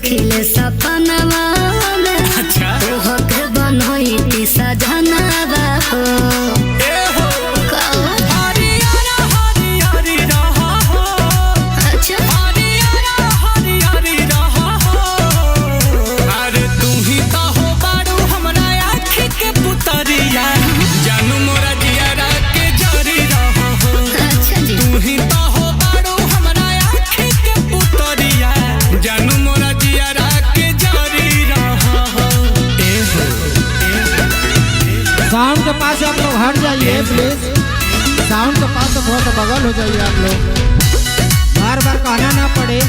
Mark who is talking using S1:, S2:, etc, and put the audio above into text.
S1: देखिले सपनवा में
S2: अच्छा
S1: तोहके बनैती सजनवा हो
S3: साउंड के पास आप लोग हट जाइए प्लीज। साउंड के पास तो बहुत बगल हो जाइए आप लोग, बार बार कहना ना पड़े।